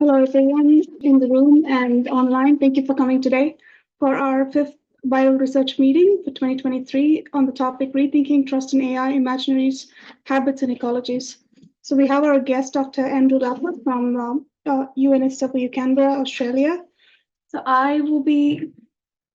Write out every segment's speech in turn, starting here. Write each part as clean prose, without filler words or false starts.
Hello, everyone in the room and online. Thank you for coming today for our fifth viral research meeting for 2023 on the topic Rethinking Trust in AI, Imaginaries, Habits and Ecologies. So we have our guest, Dr. Andrew Lapworth from UNSW Canberra, Australia. So I will be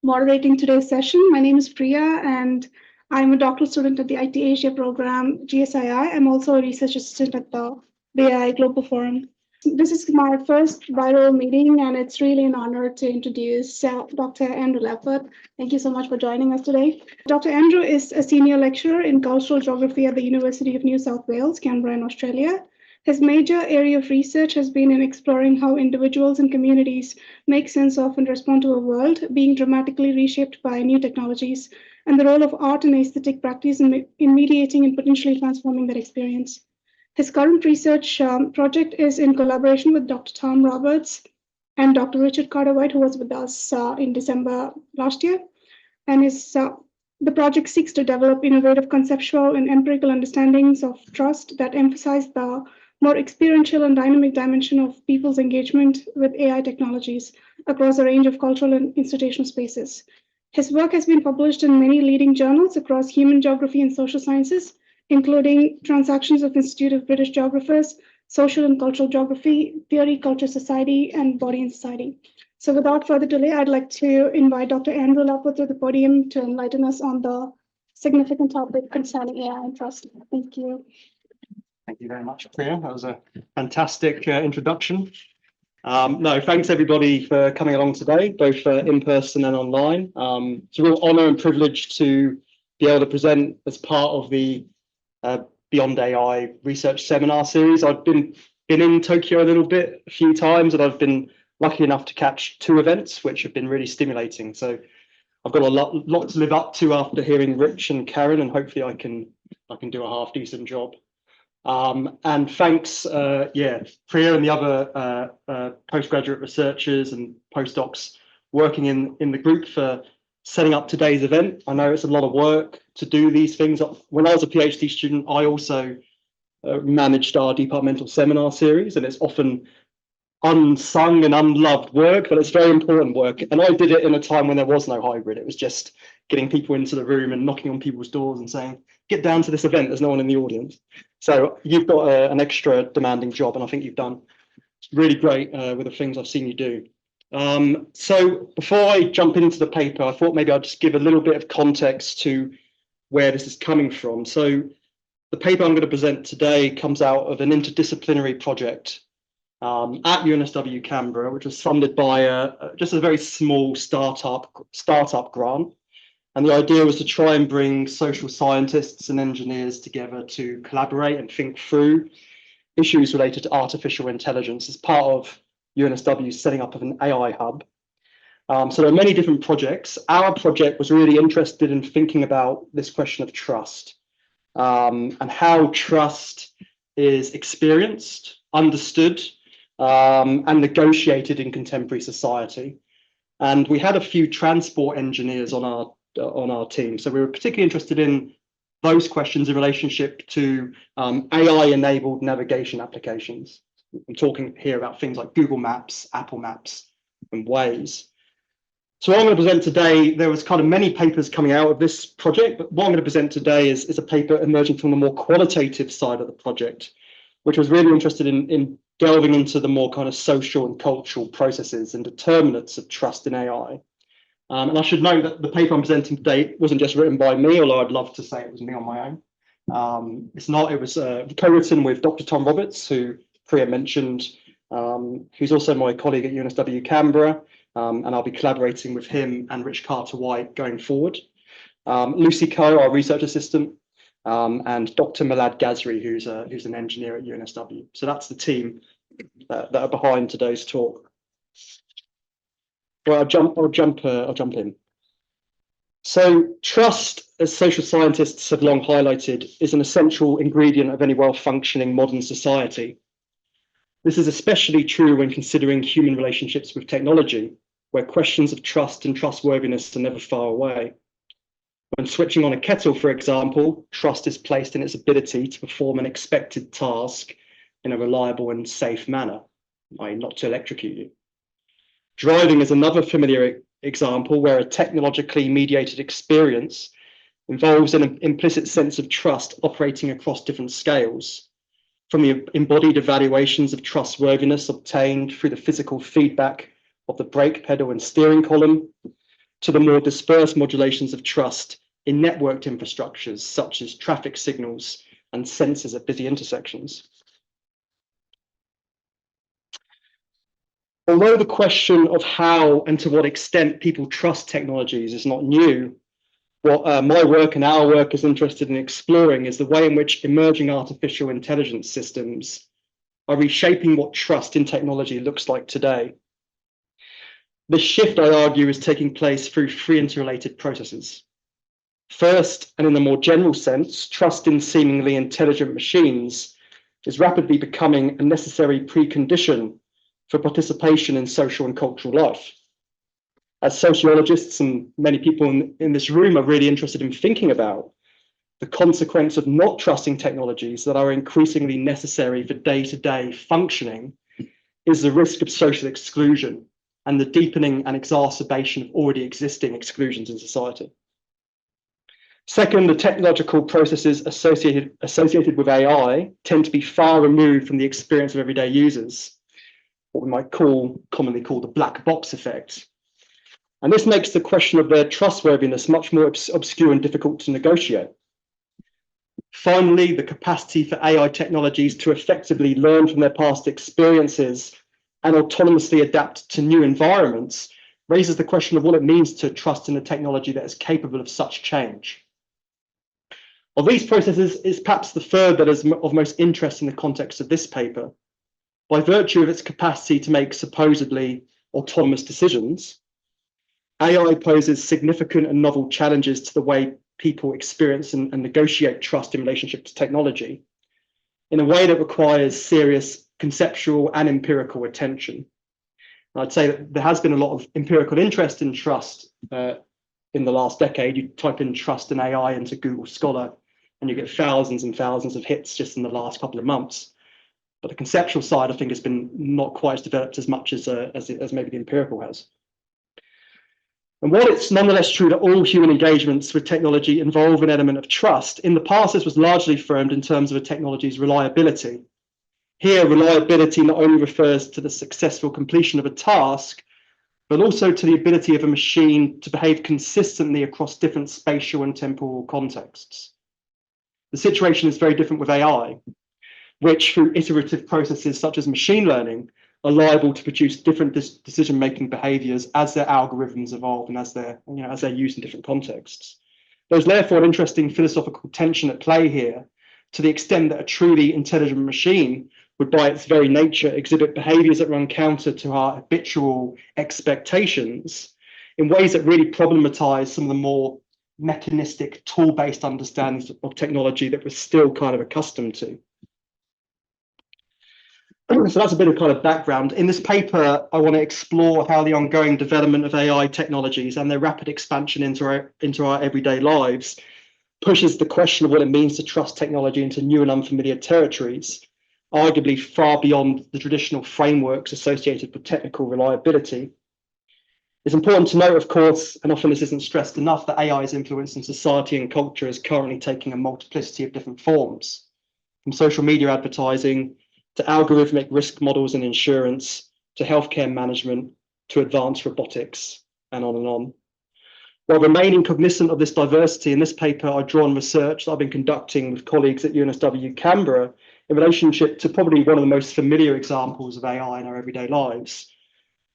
moderating today's session. My name is Priya and I'm a doctoral student at the IT Asia program, GSII. I'm also a research assistant at the B'AI Global Forum. This is my first viral meeting, and it's really an honor to introduce Dr. Andrew Lapworth. Thank you so much for joining us today. Dr. Andrew is a senior lecturer in cultural geography at the University of New South Wales, Canberra in Australia. His major area of research has been in exploring how individuals and communities make sense of and respond to a world being dramatically reshaped by new technologies, and the role of art and aesthetic practice in mediating and potentially transforming that experience. His current research project is in collaboration with Dr. Tom Roberts and Dr. Richard Carter-White, who was with us in December last year. And the project seeks to develop innovative conceptual and empirical understandings of trust that emphasize the more experiential and dynamic dimension of people's engagement with AI technologies across a range of cultural and institutional spaces. His work has been published in many leading journals across human geography and social sciences, including Transactions of Institute of British Geographers, Social and Cultural Geography, Theory, Culture, Society, and Body and Society. So without further delay, I'd like to invite Dr. Andrew Lapworth to the podium to enlighten us on the significant topic concerning AI and trust. Thank you. Thank you very much, Priya. That was a fantastic introduction. No, thanks everybody for coming along today, both in person and online. It's a real honor and privilege to be able to present as part of the Beyond AI research seminar series. I've been in Tokyo a few times, and I've been lucky enough to catch 2 events, which have been really stimulating. So I've got a lot to live up to after hearing Rich and Karen, and hopefully I can do a half decent job. And thanks, Priya and the other postgraduate researchers and postdocs working in the group for setting up today's event. I know it's a lot of work to do these things. When I was a PhD student, I also managed our departmental seminar series, and it's often unsung and unloved work, but it's very important work. And I did it in a time when there was no hybrid. It was just getting people into the room and knocking on people's doors and saying, get down to this event, there's no one in the audience. So you've got an extra demanding job, and I think you've done really great with the things I've seen you do. So before I jump into the paper, I thought maybe I'd just give a little bit of context to where this is coming from. So the paper I'm going to present today comes out of an interdisciplinary project at UNSW Canberra, which was funded by just a very small startup grant. And the idea was to try and bring social scientists and engineers together to collaborate and think through issues related to artificial intelligence as part of UNSW's setting up of an AI hub. So there are many different projects. Our project was really interested in thinking about this question of trust and how trust is experienced, understood, and negotiated in contemporary society. And we had a few transport engineers on our team. So we were particularly interested in those questions in relationship to AI-enabled navigation applications. I'm talking here about things like Google Maps, Apple Maps, and Waze. So what I'm going to present today, there was kind of many papers coming out of this project, but what I'm going to present today is a paper emerging from the more qualitative side of the project, which was really interested in delving into the more kind of social and cultural processes and determinants of trust in AI. And I should note that the paper I'm presenting today wasn't just written by me, although I'd love to say it was me on my own. It's not, it was co-written with Dr. Tom Roberts, who Priya mentioned, who's also my colleague at UNSW Canberra, and I'll be collaborating with him and Rich Carter-White going forward. Lucy Coe, our research assistant, and Dr. Milad Ghazri, who's an engineer at UNSW. So that's the team that are behind today's talk. Well, I'll jump in. So trust, as social scientists have long highlighted, is an essential ingredient of any well-functioning modern society. This is especially true when considering human relationships with technology, where questions of trust and trustworthiness are never far away. When switching on a kettle, for example, trust is placed in its ability to perform an expected task in a reliable and safe manner. i.e. not to electrocute you. Driving is another familiar example where a technologically mediated experience involves an implicit sense of trust operating across different scales, from the embodied evaluations of trustworthiness obtained through the physical feedback of the brake pedal and steering column, to the more dispersed modulations of trust in networked infrastructures such as traffic signals and sensors at busy intersections. Although the question of how and to what extent people trust technologies is not new, what my work and our work is interested in exploring is the way in which emerging artificial intelligence systems are reshaping what trust in technology looks like today. This shift, I argue, is taking place through three interrelated processes. First, and in a more general sense, trust in seemingly intelligent machines is rapidly becoming a necessary precondition for participation in social and cultural life. As sociologists and many people in this room are really interested in thinking about, the consequence of not trusting technologies that are increasingly necessary for day-to-day functioning is the risk of social exclusion and the deepening and exacerbation of already existing exclusions in society. Second, the technological processes associated with AI tend to be far removed from the experience of everyday users, what we might commonly call the black box effect. And this makes the question of their trustworthiness much more obscure and difficult to negotiate. Finally, the capacity for AI technologies to effectively learn from their past experiences and autonomously adapt to new environments raises the question of what it means to trust in a technology that is capable of such change. Of these processes is perhaps the third that is of most interest in the context of this paper. By virtue of its capacity to make supposedly autonomous decisions, AI poses significant and novel challenges to the way people experience and negotiate trust in relationship to technology in a way that requires serious conceptual and empirical attention. I'd say that there has been a lot of empirical interest in trust in the last decade. You type in trust in AI into Google Scholar and you get thousands and thousands of hits just in the last couple of months. But the conceptual side, I think, has been not quite as developed as much as maybe the empirical has. And while it's nonetheless true that all human engagements with technology involve an element of trust, in the past this was largely framed in terms of a technology's reliability. Here, reliability not only refers to the successful completion of a task, but also to the ability of a machine to behave consistently across different spatial and temporal contexts. The situation is very different with AI, which through iterative processes such as machine learning are liable to produce different decision-making behaviors as their algorithms evolve and as they're used in different contexts. There's therefore an interesting philosophical tension at play here, to the extent that a truly intelligent machine would by its very nature exhibit behaviors that run counter to our habitual expectations in ways that really problematize some of the more mechanistic tool-based understandings of technology that we're still kind of accustomed to. So that's a bit of kind of background. In this paper, I want to explore how the ongoing development of AI technologies and their rapid expansion into our everyday lives pushes the question of what it means to trust technology into new and unfamiliar territories, arguably far beyond the traditional frameworks associated with technical reliability. It's important to note, of course, and often this isn't stressed enough, that AI's influence in society and culture is currently taking a multiplicity of different forms, from social media advertising to algorithmic risk models and insurance, to healthcare management, to advanced robotics, and on and on. While remaining cognizant of this diversity, in this paper I draw on research that I've been conducting with colleagues at UNSW Canberra in relationship to probably one of the most familiar examples of AI in our everyday lives,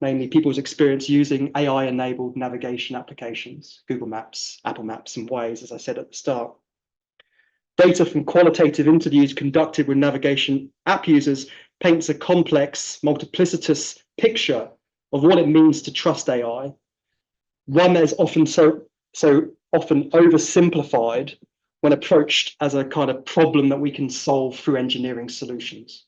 namely people's experience using AI-enabled navigation applications, Google Maps, Apple Maps, and Waze, as I said at the start. Data from qualitative interviews conducted with navigation app users paints a complex, multiplicitous picture of what it means to trust AI, one that is often so often oversimplified when approached as a kind of problem that we can solve through engineering solutions.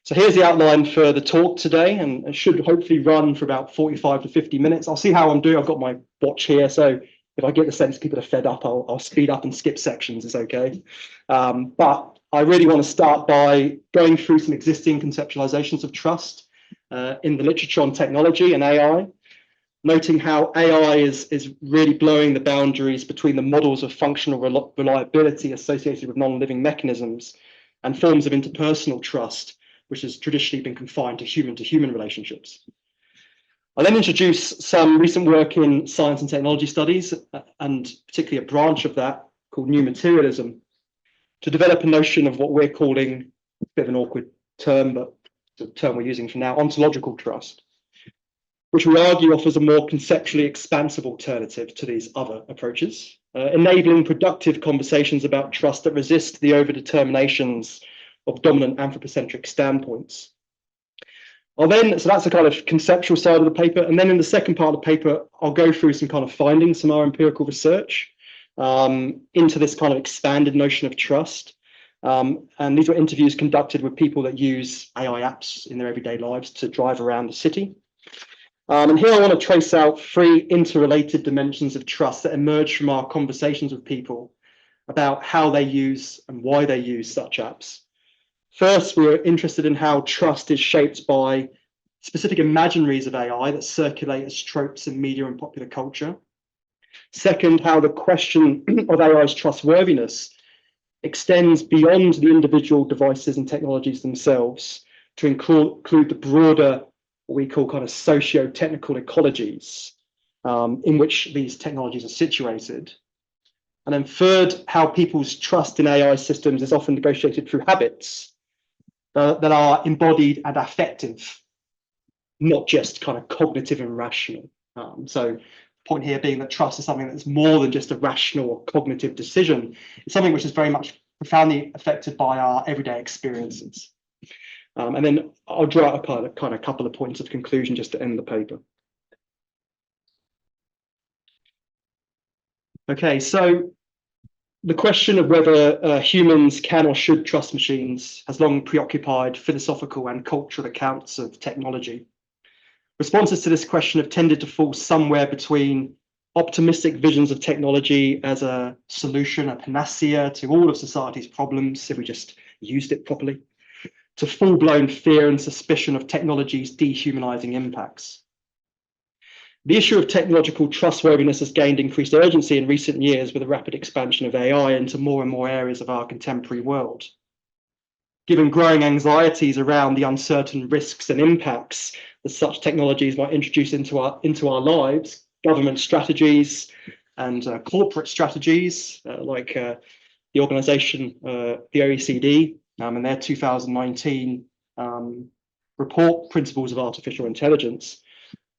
So here's the outline for the talk today, and it should hopefully run for about 45 to 50 minutes. I'll see how I'm doing. I've got my watch here, so if I get the sense people are fed up, I'll speed up and skip sections, it's okay. But I really want to start by going through some existing conceptualizations of trust in the literature on technology and AI, noting how AI is really blowing the boundaries between the models of functional reliability associated with non-living mechanisms and forms of interpersonal trust, which has traditionally been confined to human relationships. I'll then introduce some recent work in science and technology studies, and particularly a branch of that called new materialism, to develop a notion of what we're calling, a bit of an awkward term, but the term we're using for now, ontological trust, which we argue offers a more conceptually expansive alternative to these other approaches, enabling productive conversations about trust that resist the overdeterminations of dominant anthropocentric standpoints. So that's the kind of conceptual side of the paper. And then in the second part of the paper, I'll go through some kind of findings from our empirical research into this kind of expanded notion of trust. And these were interviews conducted with people that use AI apps in their everyday lives to drive around the city. And here I want to trace out 3 interrelated dimensions of trust that emerge from our conversations with people about how they use and why they use such apps. First, we're interested in how trust is shaped by specific imaginaries of AI that circulate as tropes in media and popular culture. Second, how the question of AI's trustworthiness extends beyond the individual devices and technologies themselves to include the broader, what we call kind of socio-technical ecologies in which these technologies are situated. And then third, how people's trust in AI systems is often negotiated through habits that are embodied and affective, not just kind of cognitive and rational. So the point here being that trust is something that's more than just a rational or cognitive decision. It's something which is very much profoundly affected by our everyday experiences. And then I'll draw out a kind of couple of points of conclusion just to end the paper. Okay, so the question of whether humans can or should trust machines has long preoccupied philosophical and cultural accounts of technology. Responses to this question have tended to fall somewhere between optimistic visions of technology as a solution, a panacea to all of society's problems if we just used it properly, to full-blown fear and suspicion of technology's dehumanizing impacts. The issue of technological trustworthiness has gained increased urgency in recent years with the rapid expansion of AI into more and more areas of our contemporary world. Given growing anxieties around the uncertain risks and impacts that such technologies might introduce into our lives, government strategies and corporate strategies like the organization, the OECD, and their 2019 report, Principles of Artificial Intelligence,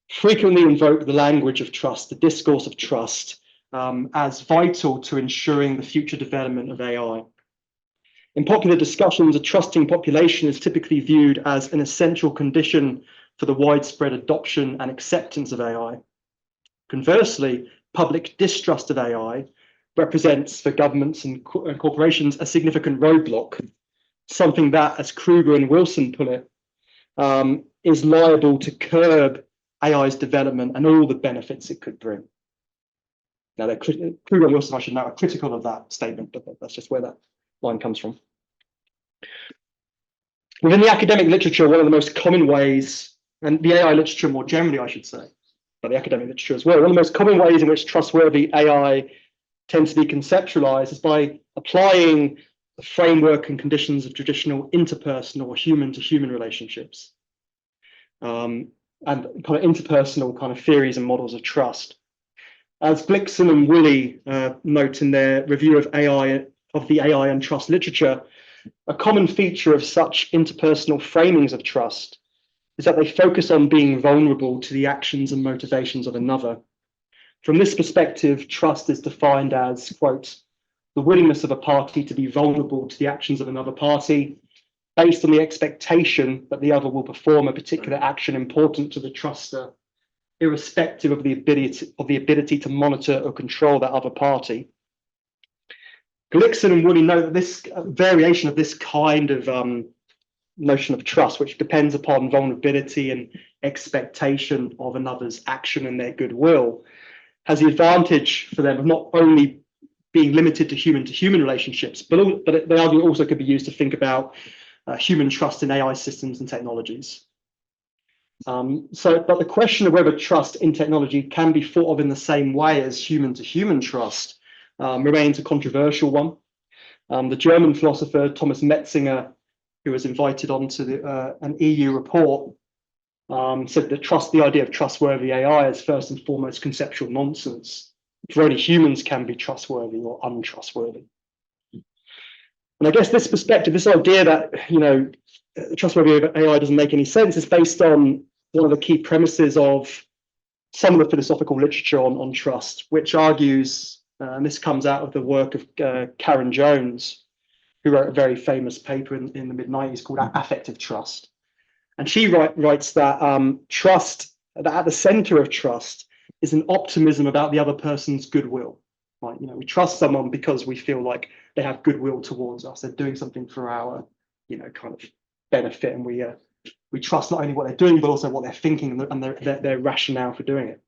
frequently invoke the language of trust, the discourse of trust, as vital to ensuring the future development of AI. In popular discussions, a trusting population is typically viewed as an essential condition for the widespread adoption and acceptance of AI. Conversely, public distrust of AI represents for governments and corporations a significant roadblock, something that, as Kruger and Wilson put it, is liable to curb AI's development and all the benefits it could bring. Now, Kruger and Wilson, I should know, are critical of that statement, but that's just where that line comes from. Within the academic literature, one of the most common ways, and the AI literature more generally, I should say, but the academic literature as well, one of the most common ways in which trustworthy AI tends to be conceptualized is by applying the framework and conditions of traditional interpersonal or human-to-human relationships. And kind of interpersonal kind of theories and models of trust. As Blixen and Woolley note in their review of the AI and trust literature, a common feature of such interpersonal framings of trust is that they focus on being vulnerable to the actions and motivations of another. From this perspective, trust is defined as, quote, the willingness of a party to be vulnerable to the actions of another party, based on the expectation that the other will perform a particular action important to the truster, irrespective of the ability to monitor or control that other party. Blixen and Woolley note that this variation of this kind of notion of trust, which depends upon vulnerability and expectation of another's action and their goodwill, has the advantage for them of not only being limited to human relationships, but they argue also could be used to think about human trust in AI systems and technologies. But the question of whether trust in technology can be thought of in the same way as human-to-human trust remains a controversial one. The German philosopher Thomas Metzinger, who was invited onto an EU report, said that the idea of trustworthy AI is first and foremost conceptual nonsense, for only humans can be trustworthy or untrustworthy. And I guess this perspective, this idea that, trustworthy AI doesn't make any sense, is based on one of the key premises of some of the philosophical literature on trust, which argues, and this comes out of the work of Karen Jones, who wrote a very famous paper in the mid-90s called Affective Trust. And she writes that trust, that at the center of trust is an optimism about the other person's goodwill. Right? We trust someone because we feel like they have goodwill towards us. They're doing something for our, kind of benefit, and we trust not only what they're doing, but also what they're thinking and their rationale for doing it.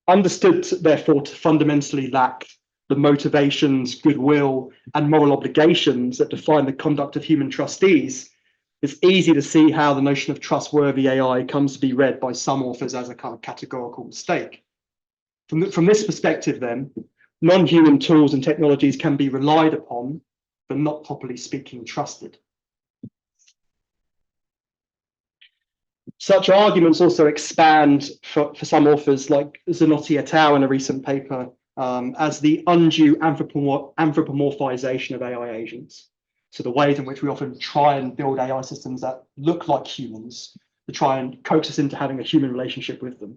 Understood, therefore, to fundamentally lack the motivations, goodwill, and moral obligations that define the conduct of human trustees, it's easy to see how the notion of trustworthy AI comes to be read by some authors as a kind of categorical mistake. From this perspective, then, non-human tools and technologies can be relied upon, but not, properly speaking, trusted. Such arguments also expand for some authors, like Zanotti et al. In a recent paper, as the undue anthropomorphization of AI agents. So the ways in which we often try and build AI systems that look like humans to try and coax us into having a human relationship with them.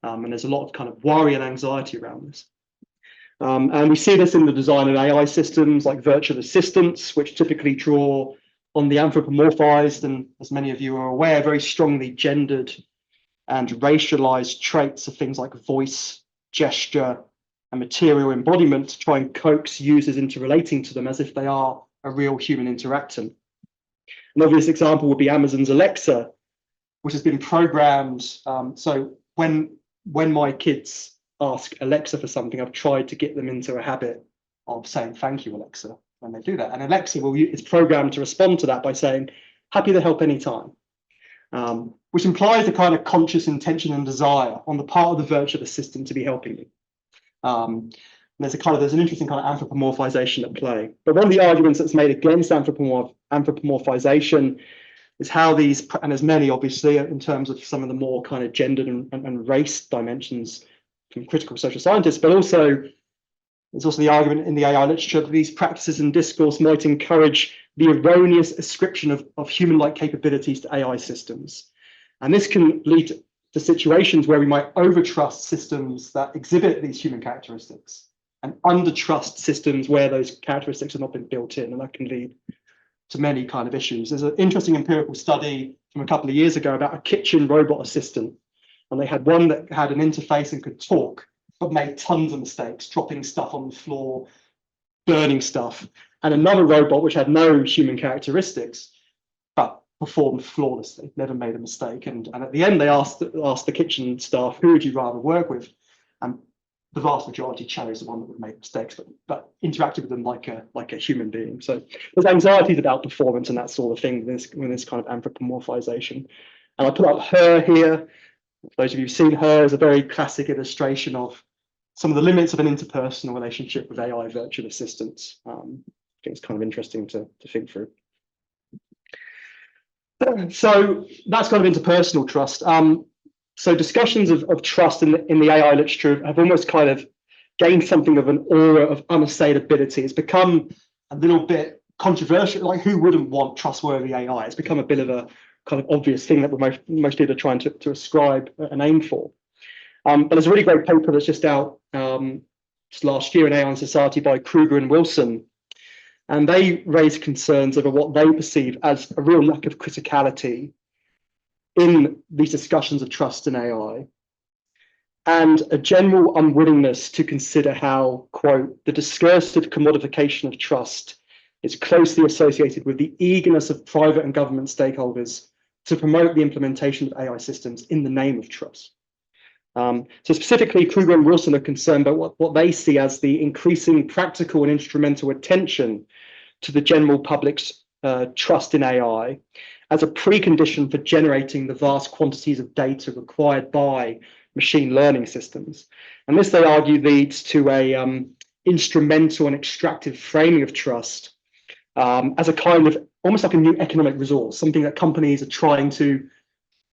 And there's a lot of kind of worry and anxiety around this. And we see this in the design of AI systems like virtual assistants, which typically draw on the anthropomorphized and, as many of you are aware, very strongly gendered and racialized traits of things like voice, gesture, and material embodiment to try and coax users into relating to them as if they are a real human interactant. An obvious example would be Amazon's Alexa, which has been programmed. So when my kids ask Alexa for something, I've tried to get them into a habit of saying, "Thank you, Alexa," when they do that. And Alexa is programmed to respond to that by saying, "Happy to help anytime," which implies a kind of conscious intention and desire on the part of the virtual assistant to be helping you. There's an interesting kind of anthropomorphization at play. But one of the arguments that's made against anthropomorphization is how these, and there's many obviously in terms of some of the more kind of gendered and race dimensions from critical social scientists, but also there's also the argument in the AI literature that these practices and discourse might encourage the erroneous ascription of human-like capabilities to AI systems. And this can lead to situations where we might overtrust systems that exhibit these human characteristics and undertrust systems where those characteristics have not been built in, and that can lead to many kind of issues. There's an interesting empirical study from a couple of years ago about a kitchen robot assistant, and they had one that had an interface and could talk, but made tons of mistakes, dropping stuff on the floor, burning stuff, and another robot which had no human characteristics, but performed flawlessly, never made a mistake. And at the end, they asked the kitchen staff, who would you rather work with? And the vast majority chose the one that would make mistakes, but interacted with them like a human being. So there's anxieties about performance and that sort of thing with this kind of anthropomorphization. And I put up Her here. For those of you who've seen Her, is a very classic illustration of some of the limits of an interpersonal relationship with AI virtual assistants. I think it's kind of interesting to think through. So that's kind of interpersonal trust. So discussions of trust in the AI literature have almost kind of gained something of an aura of unassailability. It's become a little bit controversial, like who wouldn't want trustworthy AI? It's become a bit of a kind of obvious thing that most people are trying to ascribe an aim for. But there's a really great paper that's just out just last year in AI and Society by Kruger and Wilson. And they raise concerns over what they perceive as a real lack of criticality in these discussions of trust in AI, and a general unwillingness to consider how, quote, the discursive commodification of trust is closely associated with the eagerness of private and government stakeholders to promote the implementation of AI systems in the name of trust. So specifically, Kruger and Wilson are concerned about what they see as the increasing practical and instrumental attention to the general public's trust in AI as a precondition for generating the vast quantities of data required by machine learning systems. And this, they argue, leads to a instrumental and extractive framing of trust as a kind of almost like a new economic resource, something that companies are trying to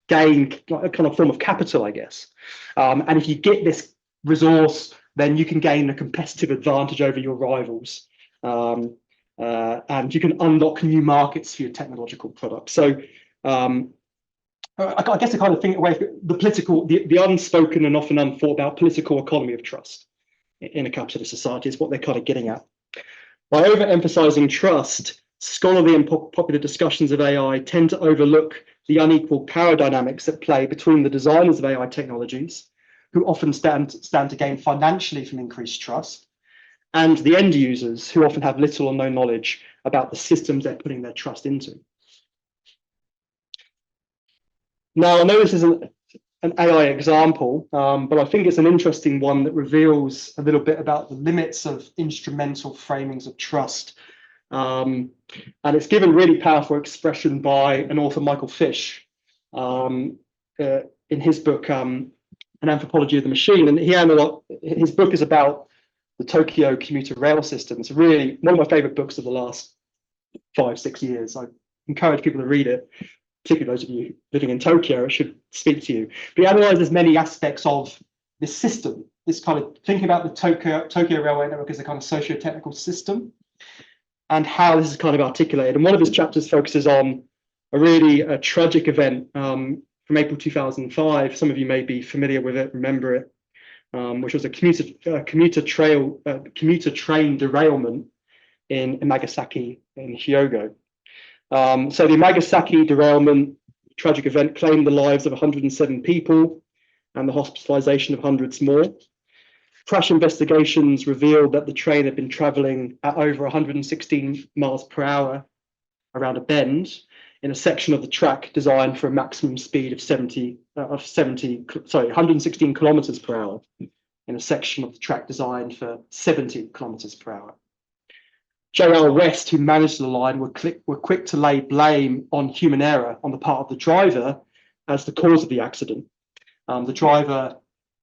gain, a kind of form of capital, I guess. And if you get this resource, then you can gain a competitive advantage over your rivals. And you can unlock new markets for your technological products. So I guess the kind of thing away the political, the unspoken and often unthought about political economy of trust in a capitalist society is what they're kind of getting at. By overemphasizing trust, scholarly and popular discussions of AI tend to overlook the unequal power dynamics at play between the designers of AI technologies, who often stand to gain financially from increased trust, and the end users, who often have little or no knowledge about the systems they're putting their trust into. Now, I know this isn't an AI example, but I think it's an interesting one that reveals a little bit about the limits of instrumental framings of trust. And it's given really powerful expression by an author, Michael Fish, in his book, An Anthropology of the Machine. And his book is about the Tokyo commuter rail system. It's really one of my favorite books of the last 5-6 years. I encourage people to read it, particularly those of you living in Tokyo. It should speak to you. But he analyzes many aspects of this system, this kind of thinking about the Tokyo railway network as a kind of socio-technical system, and how this is kind of articulated. And one of his chapters focuses on a really tragic event from April 2005. Some of you may be familiar with it, remember it, which was a commuter train derailment in Nagasaki in Hyogo. So the Nagasaki derailment, tragic event, claimed the lives of 107 people and the hospitalization of hundreds more. Crash investigations revealed that the train had been traveling at over 116 miles per hour around a bend in a section of the track designed for a maximum speed of 116 kilometers per hour in a section of the track designed for 70 kilometers per hour. JR West, who managed the line, were quick to lay blame on human error on the part of the driver as the cause of the accident. The driver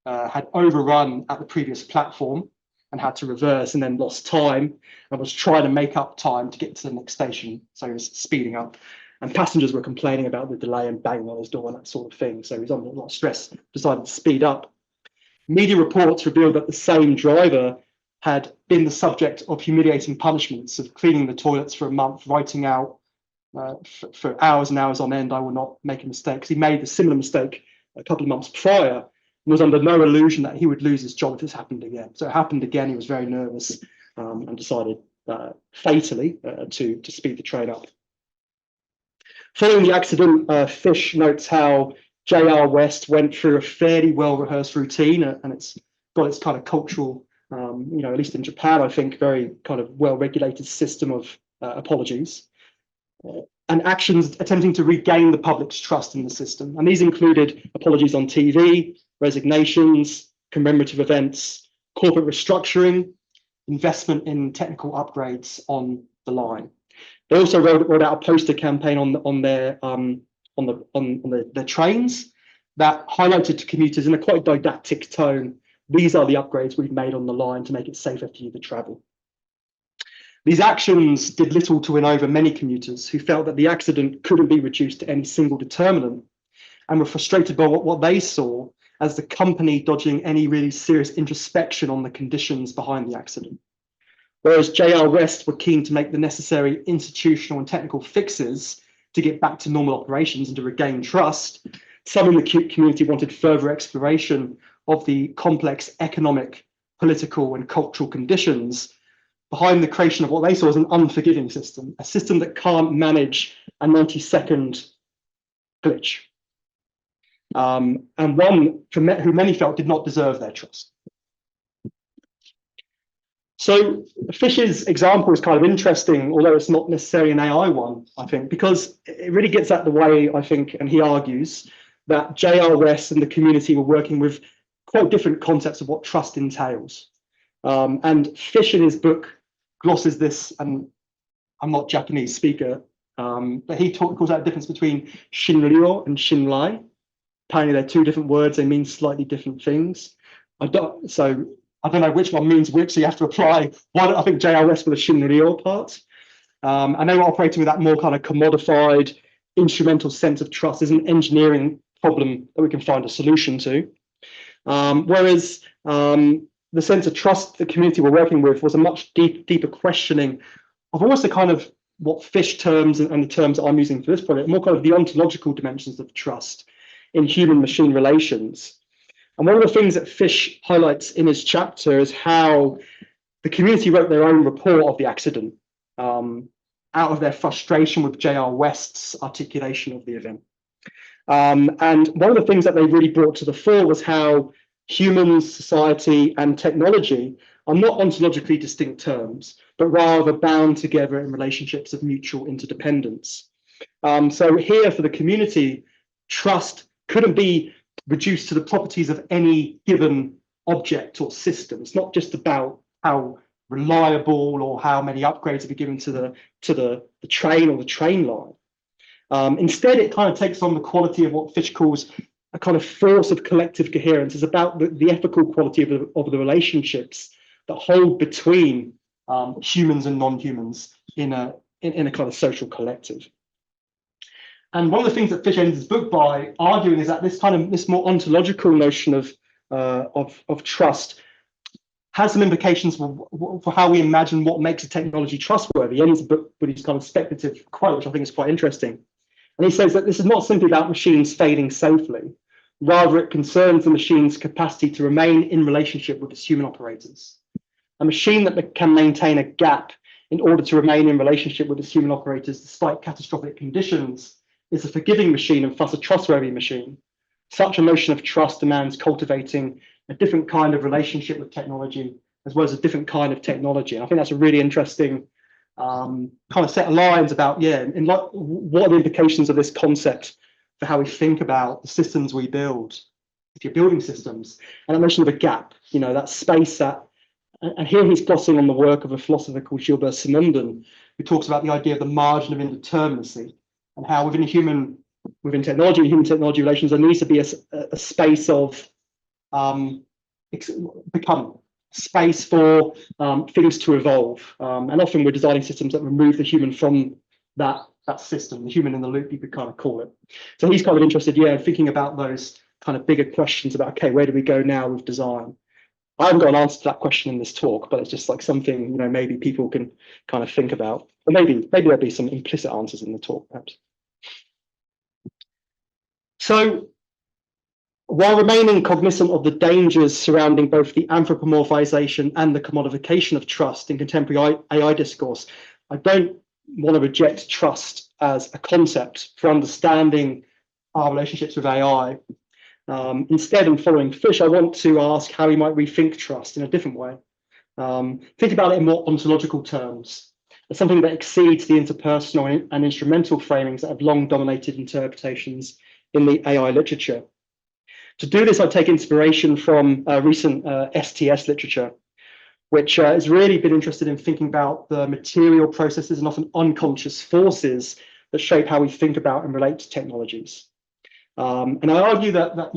had overrun at the previous platform and had to reverse and then lost time and was trying to make up time to get to the next station. So he was speeding up. And passengers were complaining about the delay and banging on his door and that sort of thing. So he was under a lot of stress, decided to speed up. Media reports revealed that the same driver had been the subject of humiliating punishments of cleaning the toilets for a month, writing out for hours and hours on end, "I will not make a mistake." Because he made a similar mistake a couple of months prior and was under no illusion that he would lose his job if this happened again. So it happened again. He was very nervous and decided fatally to speed the train up. Following the accident, Fish notes how JR West went through a fairly well-rehearsed routine, and it's got its kind of cultural, at least in Japan, I think, very kind of well-regulated system of apologies and actions attempting to regain the public's trust in the system. And these included apologies on TV, resignations, commemorative events, corporate restructuring, investment in technical upgrades on the line. They also rolled out a poster campaign on their trains that highlighted to commuters in a quite didactic tone, "These are the upgrades we've made on the line to make it safer for you to travel." These actions did little to win over many commuters who felt that the accident couldn't be reduced to any single determinant and were frustrated by what they saw as the company dodging any really serious introspection on the conditions behind the accident. Whereas JR West were keen to make the necessary institutional and technical fixes to get back to normal operations and to regain trust, some in the community wanted further exploration of the complex economic, political, and cultural conditions behind the creation of what they saw as an unforgiving system, a system that can't manage a 90-second glitch, and one who many felt did not deserve their trust. So Fish's example is kind of interesting, although it's not necessarily an AI one, I think, because it really gets at the way, I think, and he argues, that JR West and the community were working with quite different concepts of what trust entails. And Fish in his book glosses this, and I'm not a Japanese speaker, but he calls out the difference between Shinryo and Shinrai. Apparently they're two different words, they mean slightly different things. I don't know which one means which, so you have to apply one. I think J.R. West for the Shinryo part. And they were operating with that more kind of commodified, instrumental sense of trust as an engineering problem that we can find a solution to. Whereas the sense of trust the community we're working with was a much deeper questioning of almost the kind of what Fish terms and the terms that I'm using for this project, more kind of the ontological dimensions of trust in human-machine relations. And one of the things that Fish highlights in his chapter is how the community wrote their own report of the accident out of their frustration with J.R. West's articulation of the event. And one of the things that they really brought to the fore was how humans, society, and technology are not ontologically distinct terms, but rather bound together in relationships of mutual interdependence. So here for the community, trust couldn't be reduced to the properties of any given object or system. It's not just about how reliable or how many upgrades have been given to the train or the train line. Instead, it kind of takes on the quality of what Fish calls a kind of force of collective coherence. It's about the ethical quality of the relationships that hold between humans and non-humans in a kind of social collective. And one of the things that Fish ends his book by arguing is that this more ontological notion of trust has some implications for how we imagine what makes a technology trustworthy. He ends the book with his kind of speculative quote, which I think is quite interesting. And he says that this is not simply about machines failing safely. Rather, it concerns the machine's capacity to remain in relationship with its human operators. A machine that can maintain a gap in order to remain in relationship with its human operators despite catastrophic conditions is a forgiving machine and thus a trustworthy machine. Such a notion of trust demands cultivating a different kind of relationship with technology as well as a different kind of technology. And I think that's a really interesting kind of set of lines about, what are the implications of this concept for how we think about the systems we build, if you're building systems, and a notion of a gap, that space and here he's glossing on the work of a philosopher called Gilbert Simondon, who talks about the idea of the margin of indeterminacy and how within human technology relations, there needs to be a space of become space for things to evolve. And often we're designing systems that remove the human from that system, the human in the loop, you could kind of call it. So he's kind of interested, in thinking about those kind of bigger questions about, okay, where do we go now with design? I haven't got an answer to that question in this talk, but it's just like something, maybe people can kind of think about. Or maybe there'll be some implicit answers in the talk, perhaps. So while remaining cognizant of the dangers surrounding both the anthropomorphization and the commodification of trust in contemporary AI discourse, I don't want to reject trust as a concept for understanding our relationships with AI. Instead, in following Fish, I want to ask how we might rethink trust in a different way. Think about it in more ontological terms, as something that exceeds the interpersonal and instrumental framings that have long dominated interpretations in the AI literature. To do this, I take inspiration from recent STS literature, which has really been interested in thinking about the material processes and often unconscious forces that shape how we think about and relate to technologies. And I argue that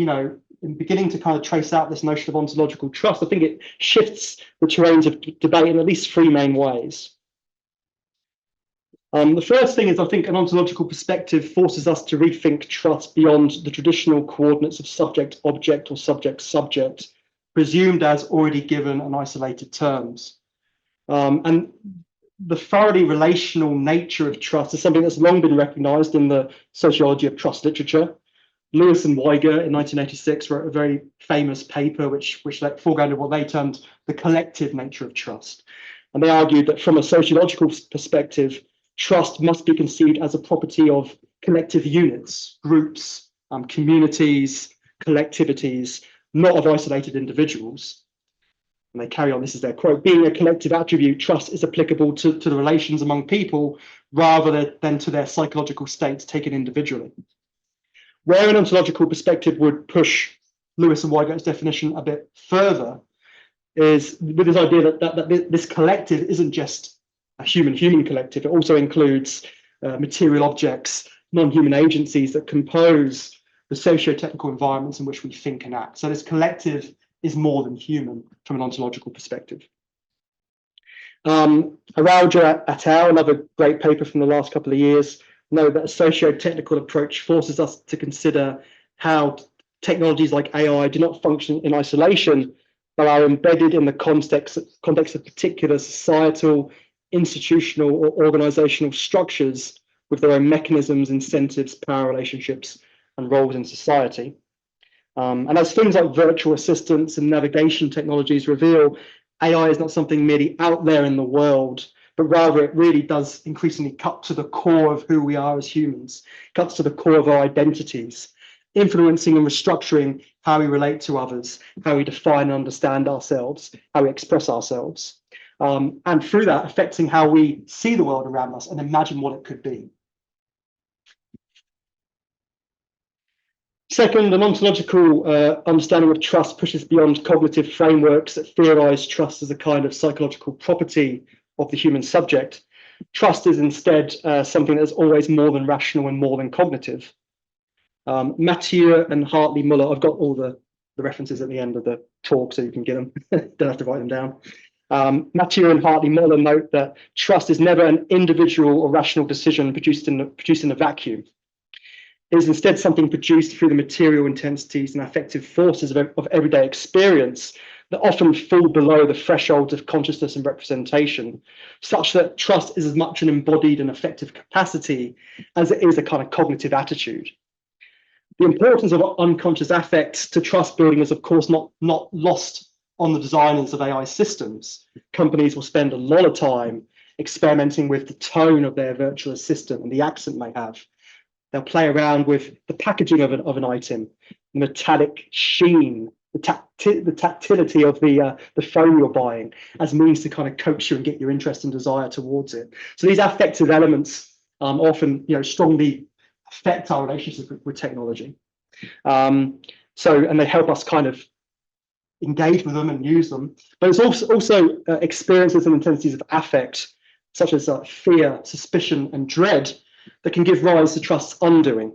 in beginning to kind of trace out this notion of ontological trust, I think it shifts the terrains of debate in at least three main ways. The first thing is, I think an ontological perspective forces us to rethink trust beyond the traditional coordinates of subject-object or subject-subject, presumed as already given and isolated terms. And the thoroughly relational nature of trust is something that's long been recognized in the sociology of trust literature. Lewis and Weiger in 1986 wrote a very famous paper which foregrounded what they termed the collective nature of trust. And they argued that from a sociological perspective, trust must be conceived as a property of collective units, groups, communities, collectivities, not of isolated individuals. And they carry on, this is their quote, being a collective attribute, trust is applicable to the relations among people rather than to their psychological states taken individually. Where an ontological perspective would push Lewis and Wygo's definition a bit further, is with this idea that this collective isn't just a human collective. It also includes material objects, non-human agencies that compose the socio-technical environments in which we think and act. So this collective is more than human from an ontological perspective. Araujo et al., another great paper from the last couple of years, know that a socio-technical approach forces us to consider how technologies like AI do not function in isolation, but are embedded in the context of particular societal, institutional, or organizational structures with their own mechanisms, incentives, power relationships, and roles in society. And as things like virtual assistants and navigation technologies reveal, AI is not something merely out there in the world, but rather it really does increasingly cut to the core of who we are as humans, cuts to the core of our identities, influencing and restructuring how we relate to others, how we define and understand ourselves, how we express ourselves, and through that affecting how we see the world around us and imagine what it could be. Second, an ontological understanding of trust pushes beyond cognitive frameworks that theorize trust as a kind of psychological property of the human subject. Trust is instead something that's always more than rational and more than cognitive. Mathieu and Hartley Muller, I've got all the references at the end of the talk so you can get them, don't have to write them down. Mathieu and Hartley Muller note that trust is never an individual or rational decision produced in a vacuum. It is instead something produced through the material intensities and affective forces of everyday experience that often fall below the thresholds of consciousness and representation, such that trust is as much an embodied and affective capacity as it is a kind of cognitive attitude. The importance of unconscious affect to trust building is, of course, not lost on the designers of AI systems. Companies will spend a lot of time experimenting with the tone of their virtual assistant and the accent they have. They'll play around with the packaging of an item, the metallic sheen, the tactility of the phone you're buying as means to kind of coax you and get your interest and desire towards it. So these affective elements often, strongly affect our relationship with technology. And they help us kind of engage with them and use them. But it's also experiences and intensities of affect, such as fear, suspicion, and dread, that can give rise to trust's undoing.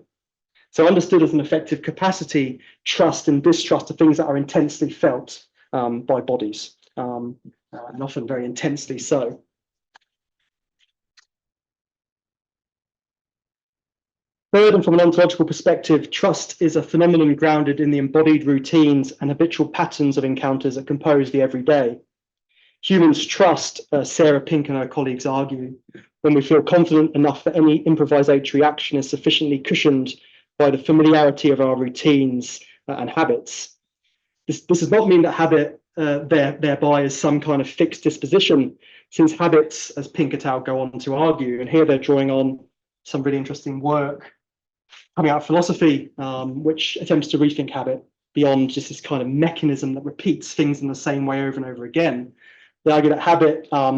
So understood as an affective capacity, trust and distrust are things that are intensely felt by bodies, and often very intensely so. Third, and from an ontological perspective, trust is a phenomenon grounded in the embodied routines and habitual patterns of encounters that compose the everyday. Humans trust, Sarah Pink and her colleagues argue, when we feel confident enough that any improvisatory action is sufficiently cushioned by the familiarity of our routines and habits. This does not mean that habit thereby is some kind of fixed disposition, since habits, as Pink et al. Go on to argue, and here they're drawing on some really interesting work coming out of philosophy, which attempts to rethink habit beyond just this kind of mechanism that repeats things in the same way over and over again. They argue that habit are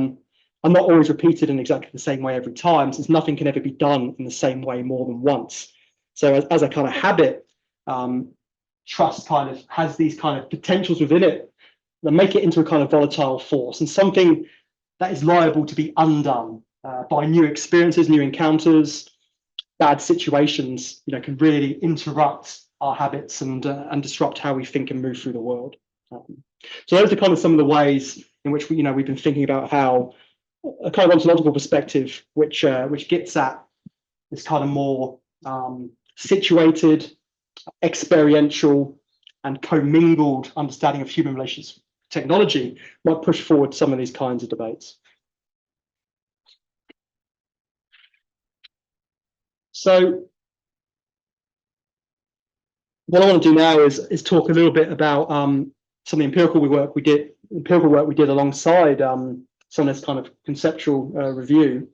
not always repeated in exactly the same way every time, since nothing can ever be done in the same way more than once. So as a kind of habit, trust kind of has these kind of potentials within it that make it into a kind of volatile force and something that is liable to be undone by new experiences, new encounters. Bad situations, can really interrupt our habits and disrupt how we think and move through the world. So those are kind of some of the ways in which we've been thinking about how a kind of ontological perspective, which gets at this kind of more situated, experiential, and commingled understanding of human relations technology, might push forward some of these kinds of debates. So what I want to do now is talk a little bit about some of the empirical work we did alongside some of this kind of conceptual review.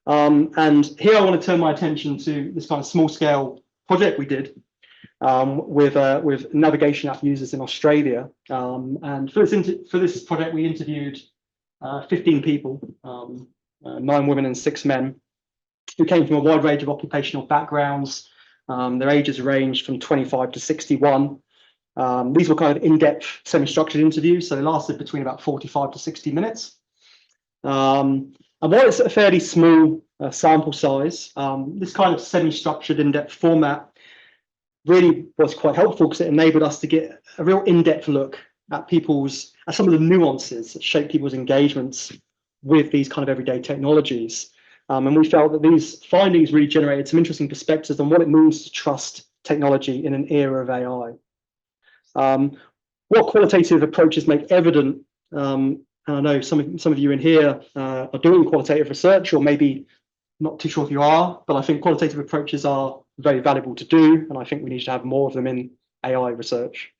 And here I want to turn my attention to this kind of small scale project we did with navigation app users in Australia. And for this project, we interviewed 15 people, 9 women and 6 men, who came from a wide range of occupational backgrounds. Their ages ranged from 25 to 61. These were kind of in-depth, semi-structured interviews, so they lasted between about 45 to 60 minutes. And while it's a fairly small sample size, this kind of semi-structured, in-depth format really was quite helpful because it enabled us to get a real in-depth look at some of the nuances that shape people's engagements with these kind of everyday technologies. And we felt that these findings really generated some interesting perspectives on what it means to trust technology in an era of AI. What qualitative approaches make evident, and I know some of you in here are doing qualitative research, or maybe not too sure if you are, but I think qualitative approaches are very valuable to do, and I think we need to have more of them in AI research.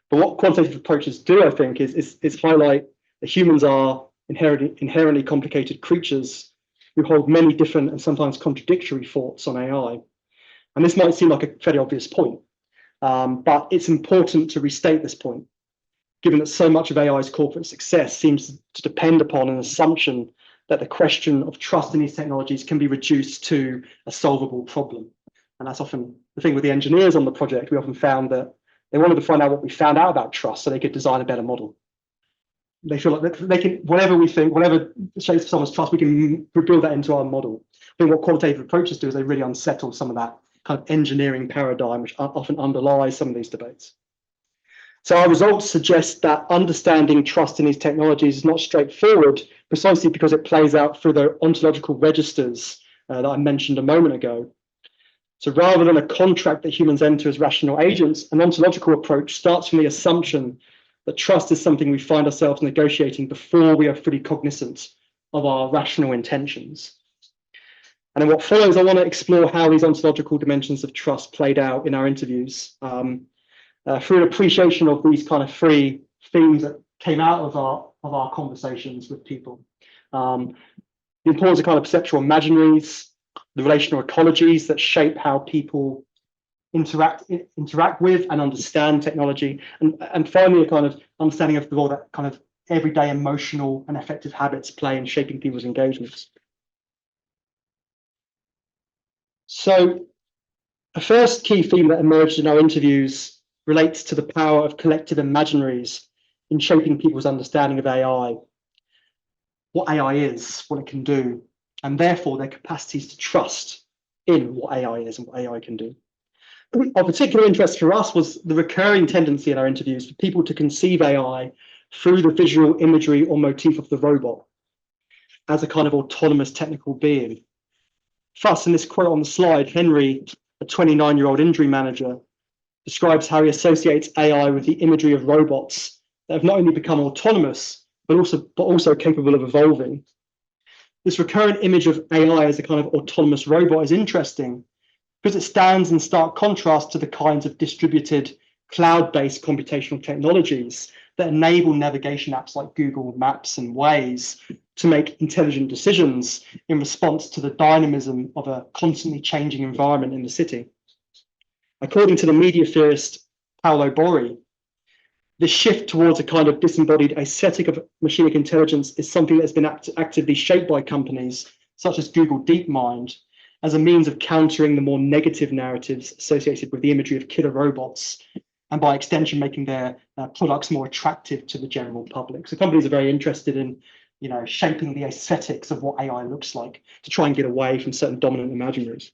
But what qualitative approaches do, I think, is highlight that humans are inherently complicated creatures who hold many different and sometimes contradictory thoughts on AI. And this might seem like a fairly obvious point, but it's important to restate this point, given that so much of AI's corporate success seems to depend upon an assumption that the question of trust in these technologies can be reduced to a solvable problem. And that's often the thing with the engineers on the project. We often found that they wanted to find out what we found out about trust so they could design a better model. They feel like they can, whatever we think, whatever shapes someone's trust, we can build that into our model. I think what qualitative approaches do is they really unsettle some of that kind of engineering paradigm, which often underlies some of these debates. So our results suggest that understanding trust in these technologies is not straightforward, precisely because it plays out through the ontological registers that I mentioned a moment ago. So rather than a contract that humans enter as rational agents, an ontological approach starts from the assumption that trust is something we find ourselves negotiating before we are fully cognizant of our rational intentions. And in what follows, I want to explore how these ontological dimensions of trust played out in our interviews through an appreciation of these kind of three themes that came out of our conversations with people. The importance of kind of perceptual imaginaries, the relational ecologies that shape how people interact with and understand technology, and finally a kind of understanding of the role that kind of everyday emotional and affective habits play in shaping people's engagements. So the first key theme that emerged in our interviews relates to the power of collective imaginaries in shaping people's understanding of AI, what AI is, what it can do, and therefore their capacities to trust in what AI is and what AI can do. Of particular interest for us was the recurring tendency in our interviews for people to conceive AI through the visual imagery or motif of the robot as a kind of autonomous technical being. Thus, in this quote on the slide, Henry, a 29-year-old injury manager, describes how he associates AI with the imagery of robots that have not only become autonomous, but also capable of evolving. This recurrent image of AI as a kind of autonomous robot is interesting because it stands in stark contrast to the kinds of distributed cloud-based computational technologies that enable navigation apps like Google Maps and Waze to make intelligent decisions in response to the dynamism of a constantly changing environment in the city. According to the media theorist Paolo Borri, this shift towards a kind of disembodied aesthetic of machinic intelligence is something that has been actively shaped by companies such as Google DeepMind as a means of countering the more negative narratives associated with the imagery of killer robots, and by extension making their products more attractive to the general public. So companies are very interested in shaping the aesthetics of what AI looks like to try and get away from certain dominant imaginaries.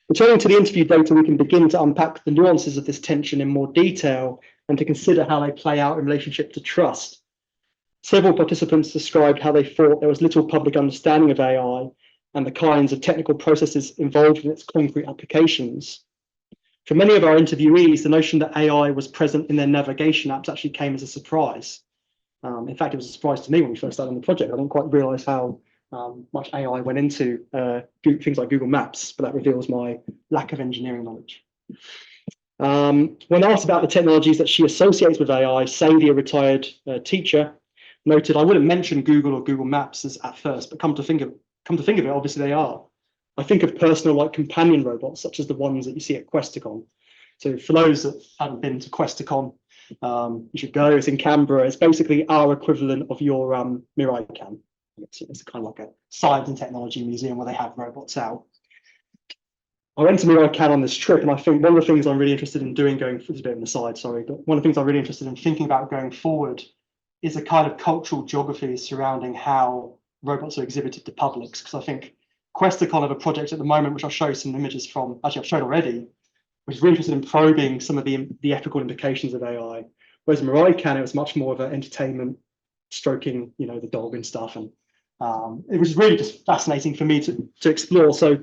Returning to the interview data, we can begin to unpack the nuances of this tension in more detail and to consider how they play out in relationship to trust. Several participants described how they thought there was little public understanding of AI and the kinds of technical processes involved in its concrete applications. For many of our interviewees, the notion that AI was present in their navigation apps actually came as a surprise. In fact, it was a surprise to me when we first started on the project. I didn't quite realize how much AI went into things like Google Maps, but that reveals my lack of engineering knowledge. When asked about the technologies that she associates with AI, Sadie, a retired teacher, noted, "I wouldn't mention Google or Google Maps at first, but come to think of it, obviously they are. I think of personal like companion robots, such as the ones that you see at Questacon." So for those that haven't been to Questacon, you should go. It's in Canberra. It's basically our equivalent of your Mirai Can. It's kind of like a science and technology museum where they have robots out. I went to Mirai Can on this trip, and I think one of the things I'm really interested in doing going forward, a bit of an aside, sorry, but one of the things I'm really interested in thinking about going forward is a kind of cultural geography surrounding how robots are exhibited to publics. Because I think Quest are kind of a project at the moment, which I'll show you some images from, actually I've shown already, which is really interested in probing some of the ethical implications of AI. Whereas Mirai Can, it was much more of an entertainment, stroking, you know, the dog and stuff. And it was really just fascinating for me to explore. So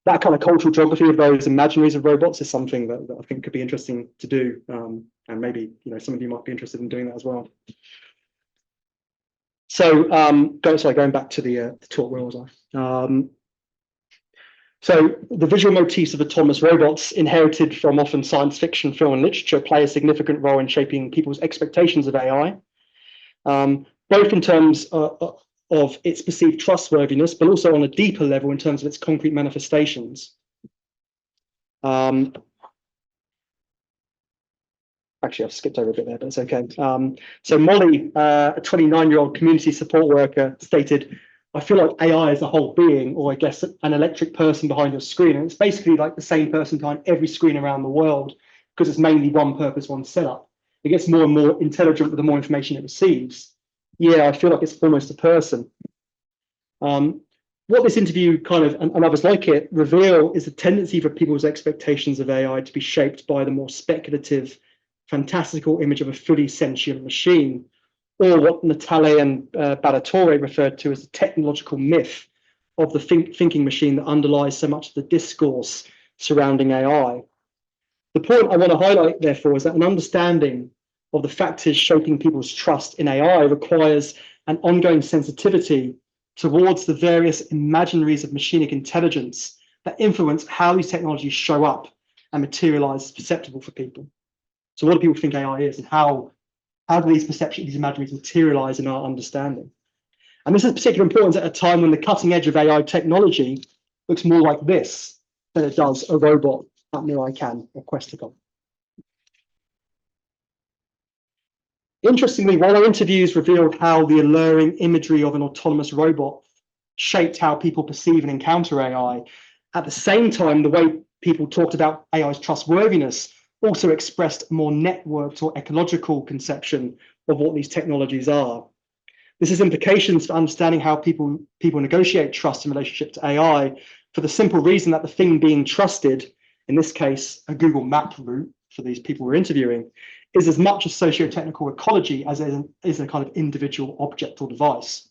that kind of cultural geography of those imaginaries of robots is something that I think could be interesting to do. And maybe, you know, some of you might be interested in doing that as well. So going back to the talk, where was I? So the visual motifs of autonomous robots inherited from often science fiction, film and literature play a significant role in shaping people's expectations of AI, both in terms of its perceived trustworthiness, but also on a deeper level in terms of its concrete manifestations. Actually, I've skipped over a bit there, but it's okay. So Molly, a 29-year-old community support worker, stated, "I feel like AI is a whole being, or I guess an electric person behind your screen." And it's basically like the same person behind every screen around the world, because it's mainly one purpose, one setup. It gets more and more intelligent with the more information it receives. Yeah, I feel like it's almost a person. What this interview kind of, and others like it, reveal is the tendency for people's expectations of AI to be shaped by the more speculative, fantastical image of a fully sentient machine, or what Natale and Ballatore referred to as the technological myth of the thinking machine that underlies so much of the discourse surrounding AI. The point I want to highlight, therefore, is that an understanding of the factors shaping people's trust in AI requires an ongoing sensitivity towards the various imaginaries of machinic intelligence that influence how these technologies show up and materialize as perceptible for people. So what do people think AI is, and how do these perceptions, these imaginaries materialize in our understanding? And this is particularly important at a time when the cutting edge of AI technology looks more like this than it does a robot at Mirai Can or Questacon. Interestingly, while our interviews revealed how the alluring imagery of an autonomous robot shaped how people perceive and encounter AI, at the same time, the way people talked about AI's trustworthiness also expressed a more networked or ecological conception of what these technologies are. This has implications for understanding how people negotiate trust in relationship to AI, for the simple reason that the thing being trusted, in this case, a Google map route for these people we're interviewing, is as much a socio-technical ecology as it is a kind of individual object or device.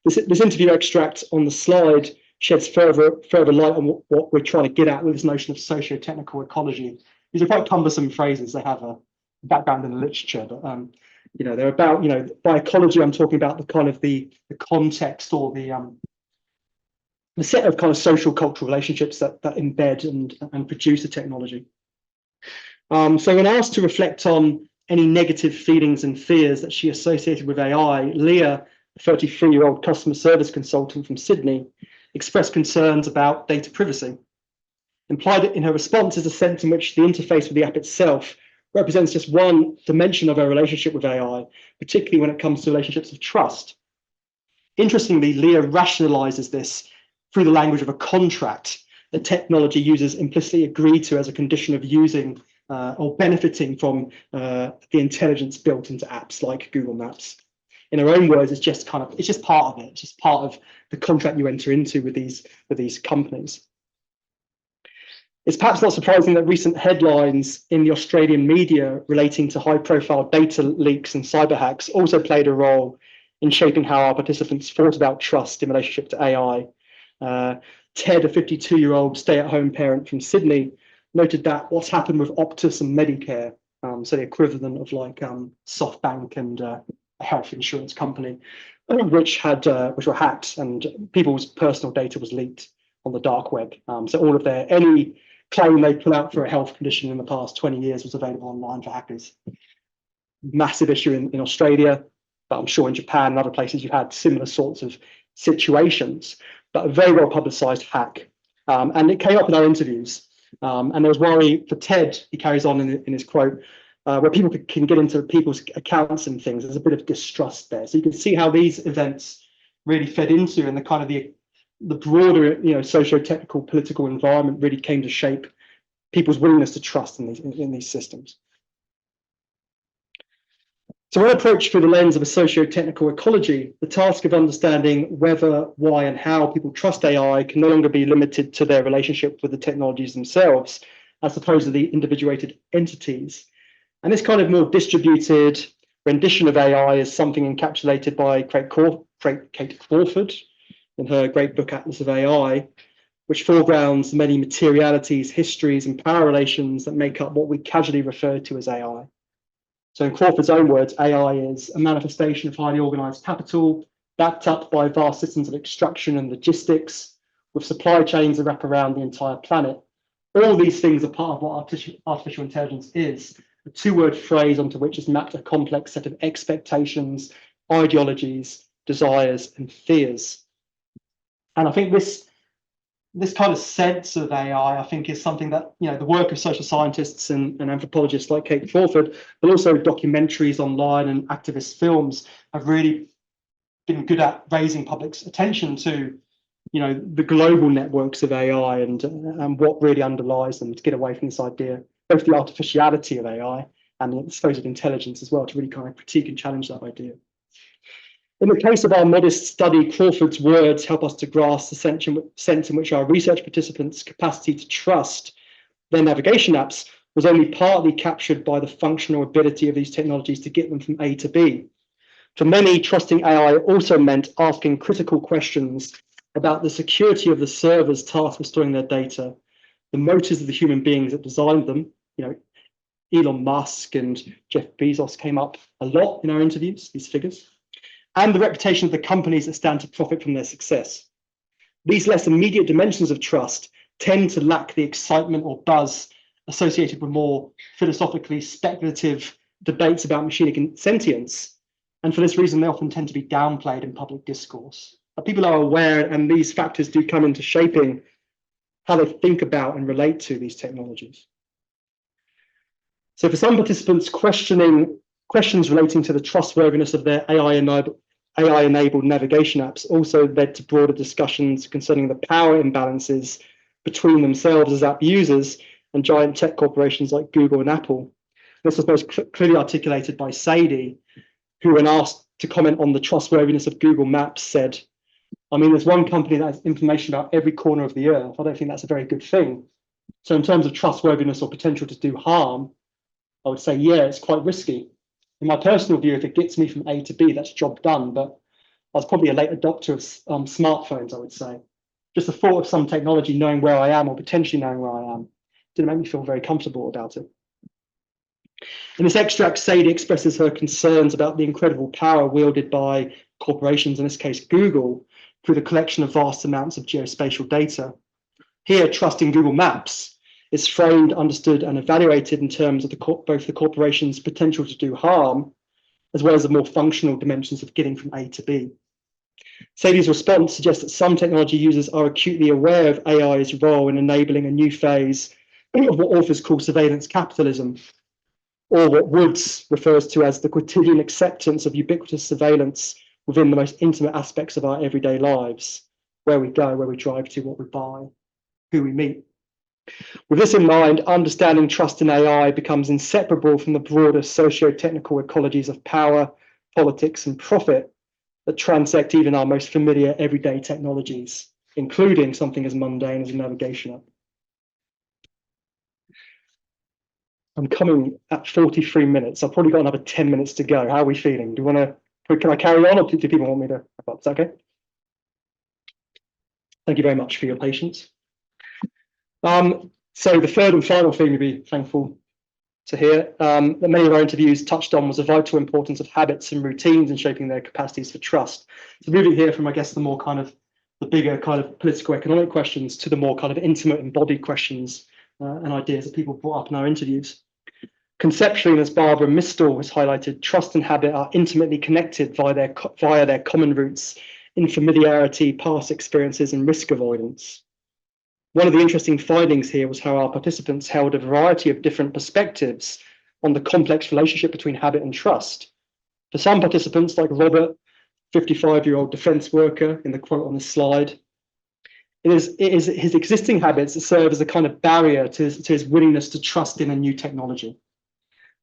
This interview extract on the slide sheds further light on what we're trying to get at with this notion of socio-technical ecology. These are quite cumbersome phrases. They have a background in the literature, but you know, they're about, you know, by ecology, I'm talking about the kind of the context or the set of kind of social cultural relationships that embed and produce the technology. So when asked to reflect on any negative feelings and fears that she associated with AI, Leah, a 33-year-old customer service consultant from Sydney, expressed concerns about data privacy. Implied in her response is a sense in which the interface with the app itself represents just one dimension of her relationship with AI, particularly when it comes to relationships of trust. Interestingly, Leah rationalizes this through the language of a contract that technology users implicitly agree to as a condition of using or benefiting from the intelligence built into apps like Google Maps. In her own words, it's just part of it. It's just part of the contract you enter into with these companies. It's perhaps not surprising that recent headlines in the Australian media relating to high-profile data leaks and cyber hacks also played a role in shaping how our participants thought about trust in relationship to AI. Ted, a 52-year-old stay-at-home parent from Sydney, noted that what's happened with Optus and Medicare, so the equivalent of like SoftBank and a health insurance company, which were hacked, and people's personal data was leaked on the dark web. So all of any claim they put out for a health condition in the past 20 years was available online for hackers. Massive issue in Australia, but I'm sure in Japan and other places you've had similar sorts of situations, but a very well publicized hack. And it came up in our interviews. And there was worry for Ted, he carries on in his quote, where people can get into people's accounts and things. There's a bit of distrust there. So you can see how these events really fed into and the kind of the the broader, socio-technical political environment really came to shape people's willingness to trust in these systems. So when approached through the lens of a socio-technical ecology, the task of understanding whether, why, and how people trust AI can no longer be limited to their relationship with the technologies themselves, as opposed to the individuated entities. And this kind of more distributed rendition of AI is something encapsulated by Kate Crawford in her great book Atlas of AI, which foregrounds the many materialities, histories, and power relations that make up what we casually refer to as AI. So in Crawford's own words, AI is a manifestation of highly organized capital, backed up by vast systems of extraction and logistics, with supply chains that wrap around the entire planet. All these things are part of what artificial intelligence is, a two-word phrase onto which is mapped a complex set of expectations, ideologies, desires, and fears. And I think this kind of sense of AI, I think, is something that, the work of social scientists and anthropologists like Kate Crawford, but also documentaries online and activist films have really been good at raising public's attention to, the global networks of AI and what really underlies them, to get away from this idea, both the artificiality of AI and the supposed intelligence as well, to really kind of critique and challenge that idea. In the case of our modest study, Crawford's words help us to grasp the sense in which our research participants' capacity to trust their navigation apps was only partly captured by the functional ability of these technologies to get them from A to B. For many, trusting AI also meant asking critical questions about the security of the servers tasked with storing their data, the motives of the human beings that designed them. Elon Musk and Jeff Bezos came up a lot in our interviews, these figures, and the reputation of the companies that stand to profit from their success. These less immediate dimensions of trust tend to lack the excitement or buzz associated with more philosophically speculative debates about machinic sentience. And for this reason, they often tend to be downplayed in public discourse. But people are aware, and these factors do come into shaping how they think about and relate to these technologies. So for some participants, questions relating to the trustworthiness of their AI-enabled navigation apps also led to broader discussions concerning the power imbalances between themselves as app users and giant tech corporations like Google and Apple. This was most clearly articulated by Sadie, who, when asked to comment on the trustworthiness of Google Maps, said, there's one company that has information about every corner of the earth. I don't think that's a very good thing. So in terms of trustworthiness or potential to do harm, I would say, yeah, it's quite risky. In my personal view, if it gets me from A to B, that's job done. But I was probably a late adopter of smartphones, I would say. Just the thought of some technology knowing where I am or potentially knowing where I am didn't make me feel very comfortable about it. In this extract, Sadie expresses her concerns about the incredible power wielded by corporations, in this case Google, through the collection of vast amounts of geospatial data. Here, trusting Google Maps is framed, understood, and evaluated in terms of both the corporation's potential to do harm, as well as the more functional dimensions of getting from A to B. Sadie's response suggests that some technology users are acutely aware of AI's role in enabling a new phase of what authors call surveillance capitalism, or what Woods refers to as the quotidian acceptance of ubiquitous surveillance within the most intimate aspects of our everyday lives, where we go, where we drive to, what we buy, who we meet. With this in mind, understanding trust in AI becomes inseparable from the broader socio-technical ecologies of power, politics, and profit that transect even our most familiar everyday technologies, including something as mundane as a navigation app. I'm coming at 43 minutes. I've probably got another 10 minutes to go. How are we feeling? Can I carry on, or do people want me to wrap up? Is that okay? Thank you very much for your patience. So the third and final thing to be thankful to hear that many of our interviews touched on was the vital importance of habits and routines in shaping their capacities for trust. So moving here from, I guess, the more kind of the bigger kind of political economic questions to the more kind of intimate embodied questions and ideas that people brought up in our interviews. Conceptually, as Barbara Mistel has highlighted, trust and habit are intimately connected via their common roots in familiarity, past experiences, and risk avoidance. One of the interesting findings here was how our participants held a variety of different perspectives on the complex relationship between habit and trust. For some participants, like Robert, 55-year-old defence worker in the quote on this slide, It is his existing habits that serve as a kind of barrier to his willingness to trust in a new technology.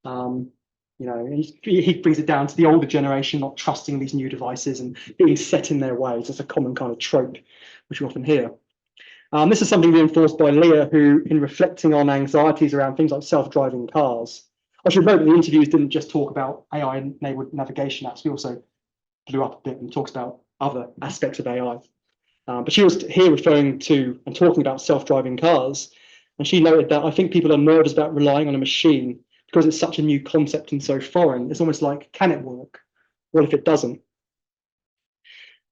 He brings it down to the older generation not trusting these new devices and being set in their ways. It's a common kind of trope, which we often hear. This is something reinforced by Leah, who, in reflecting on anxieties around things like self-driving cars, I should note that the interviews didn't just talk about AI-enabled navigation apps. We also blew up a bit and talked about other aspects of AI. But she was here referring to and talking about self-driving cars. And she noted that I think people are nervous about relying on a machine because it's such a new concept and so foreign. It's almost like, can it work? What if it doesn't?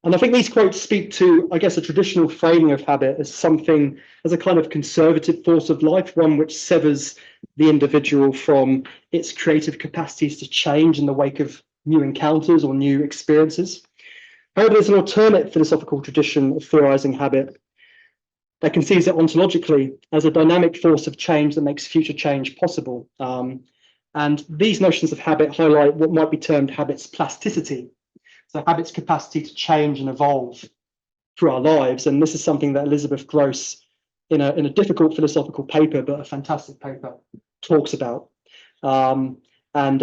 And I think these quotes speak to, I guess, a traditional framing of habit as a kind of conservative force of life, one which severs the individual from its creative capacities to change in the wake of new encounters or new experiences. However, there's an alternate philosophical tradition of theorizing habit that conceives it ontologically as a dynamic force of change that makes future change possible. And these notions of habit highlight what might be termed habit's plasticity. So habit's capacity to change and evolve through our lives. And this is something that Elizabeth Gross, in a difficult philosophical paper, but a fantastic paper, talks about.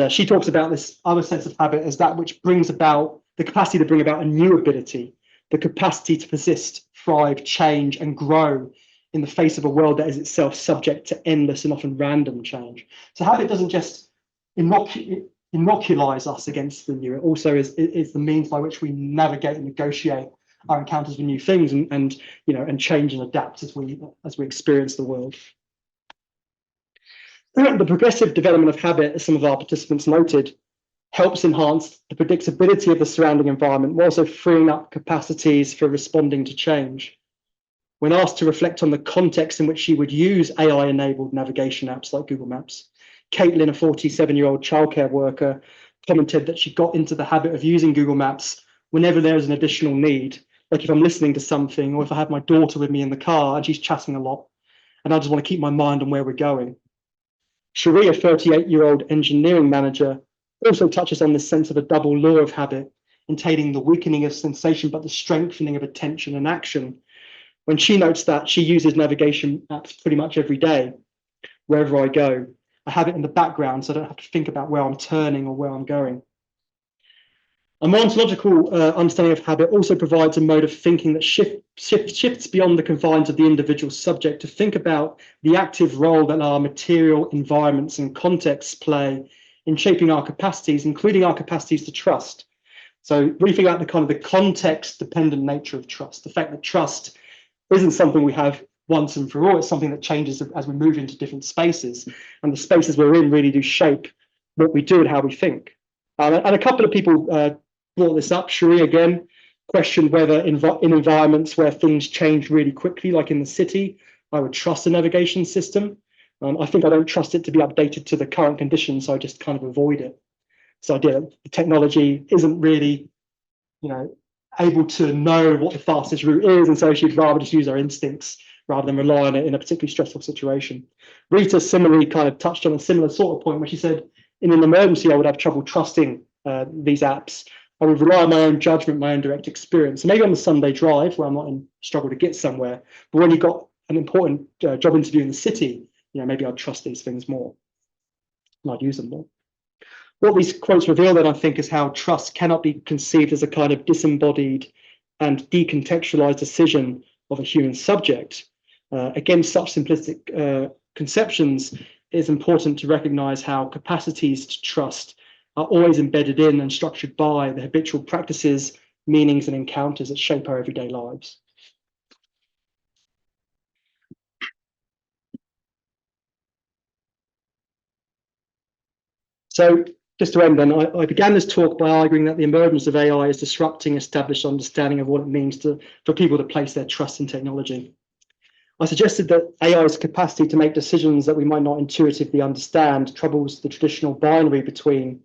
She talks about this other sense of habit as that which brings about the capacity to bring about a new ability, the capacity to persist, thrive, change, and grow in the face of a world that is itself subject to endless and often random change. So habit doesn't just inoculize us against the new, it also is the means by which we navigate and negotiate our encounters with new things and change and adapt as we experience the world. The progressive development of habit, as some of our participants noted, helps enhance the predictability of the surrounding environment, while also freeing up capacities for responding to change. When asked to reflect on the context in which she would use AI-enabled navigation apps like Google Maps, Caitlin, a 47-year-old childcare worker, commented that she got into the habit of using Google Maps whenever there is an additional need, like if I'm listening to something or if I have my daughter with me in the car and she's chatting a lot, and I just want to keep my mind on where we're going. Cherie, a 38-year-old engineering manager, also touches on this sense of a double law of habit, entailing the weakening of sensation but the strengthening of attention and action, when she notes that she uses navigation apps pretty much every day, wherever I go. I have it in the background so I don't have to think about where I'm turning or where I'm going. A more ontological understanding of habit also provides a mode of thinking that shifts beyond the confines of the individual subject to think about the active role that our material environments and contexts play in shaping our capacities, including our capacities to trust. So really think about the context-dependent nature of trust, the fact that trust isn't something we have once and for all. It's something that changes as we move into different spaces, and the spaces we're in really do shape what we do and how we think. And a couple of people brought this up. Cherie again questioned whether in environments where things change really quickly, like in the city, I would trust a navigation system. I think I don't trust it to be updated to the current conditions, so I just kind of avoid it. So the technology isn't really, able to know what the fastest route is, and so she'd rather just use her instincts rather than rely on it in a particularly stressful situation. Rita similarly kind of touched on a similar sort of point where she said, in an emergency, I would have trouble trusting these apps. I would rely on my own judgment, my own direct experience. So maybe on the Sunday drive where I'm not in struggle to get somewhere, but when you've got an important job interview in the city, maybe I'd trust these things more and I'd use them more. What these quotes reveal then, I think, is how trust cannot be conceived as a kind of disembodied and decontextualized decision of a human subject. Against such simplistic conceptions, it is important to recognize how capacities to trust are always embedded in and structured by the habitual practices, meanings, and encounters that shape our everyday lives. So just to end then, I began this talk by arguing that the emergence of AI is disrupting established understanding of what it means for people to place their trust in technology. I suggested that AI's capacity to make decisions that we might not intuitively understand troubles the traditional binary between,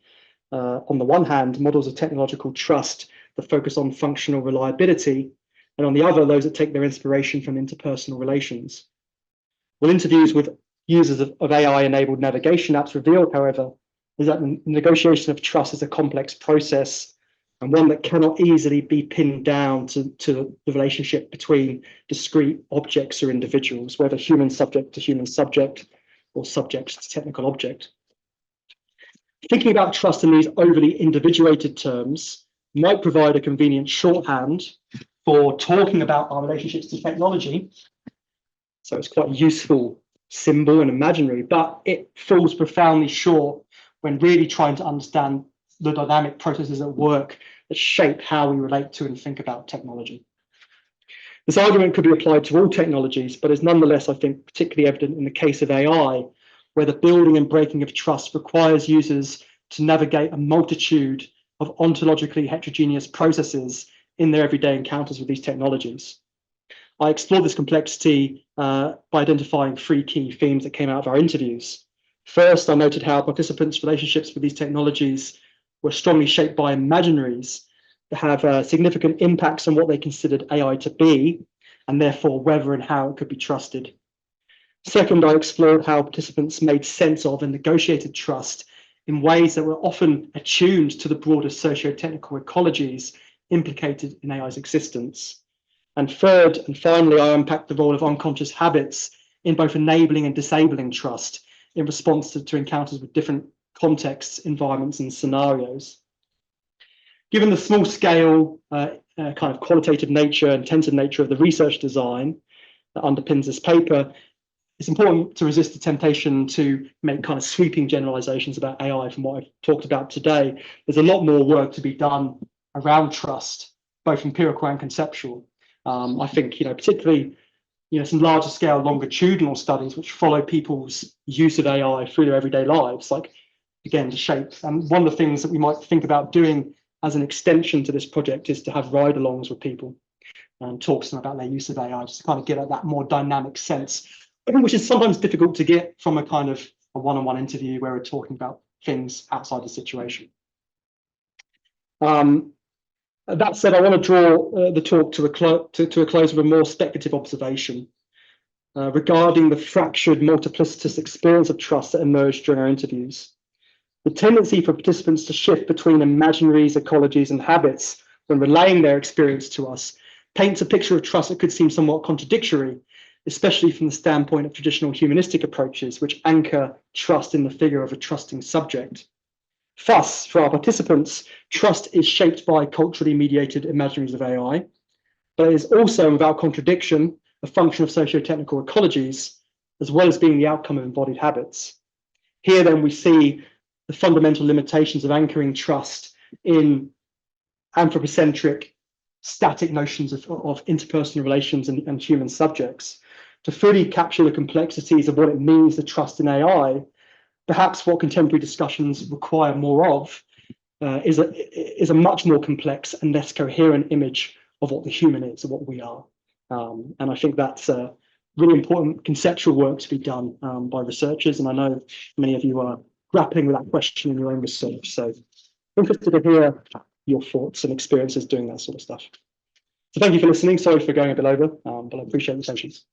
on the one hand, models of technological trust that focus on functional reliability, and on the other, those that take their inspiration from interpersonal relations. Well, interviews with users of AI-enabled navigation apps revealed, however, is that the negotiation of trust is a complex process and one that cannot easily be pinned down to the relationship between discrete objects or individuals, whether human subject to human subject or subject to technical object. Thinking about trust in these overly individuated terms might provide a convenient shorthand for talking about our relationships to technology. So it's quite a useful symbol and imaginary, but it falls profoundly short when really trying to understand the dynamic processes at work that shape how we relate to and think about technology. This argument could be applied to all technologies, but is nonetheless, I think, particularly evident in the case of AI, where the building and breaking of trust requires users to navigate a multitude of ontologically heterogeneous processes in their everyday encounters with these technologies. I explored this complexity by identifying three key themes that came out of our interviews. First, I noted how participants' relationships with these technologies were strongly shaped by imaginaries that have significant impacts on what they considered AI to be, and therefore whether and how it could be trusted. Second, I explored how participants made sense of and negotiated trust in ways that were often attuned to the broader socio-technical ecologies implicated in AI's existence. And third, and finally, I unpacked the role of unconscious habits in both enabling and disabling trust in response to encounters with different contexts, environments, and scenarios. Given the small scale, kind of qualitative nature, intensive nature of the research design that underpins this paper, it's important to resist the temptation to make kind of sweeping generalizations about AI from what I've talked about today. There's a lot more work to be done around trust, both empirical and conceptual. I think, particularly, some larger scale longitudinal studies which follow people's use of AI through their everyday lives, like, again, the shapes. And one of the things that we might think about doing as an extension to this project is to have ride-alongs with people and talk to them about their use of AI, just to kind of get at that more dynamic sense, which is sometimes difficult to get from a kind of a one-on-one interview where we're talking about things outside the situation. That said, I want to draw the talk to a close with a more speculative observation regarding the fractured, multiplicitous experience of trust that emerged during our interviews. The tendency for participants to shift between imaginaries, ecologies, and habits when relaying their experience to us paints a picture of trust that could seem somewhat contradictory, especially from the standpoint of traditional humanistic approaches, which anchor trust in the figure of a trusting subject. Thus, for our participants, trust is shaped by culturally mediated imaginaries of AI, but it is also, without contradiction, a function of socio-technical ecologies, as well as being the outcome of embodied habits. Here, then, we see the fundamental limitations of anchoring trust in anthropocentric, static notions of interpersonal relations and human subjects. To fully capture the complexities of what it means to trust in AI, perhaps what contemporary discussions require more of is a much more complex and less coherent image of what the human is, or what we are. And I think that's really important conceptual work to be done by researchers. And I know many of you are grappling with that question in your own research. So interested to hear your thoughts and experiences doing that sort of stuff. So thank you for listening. Sorry for going a bit over, but I appreciate the patience.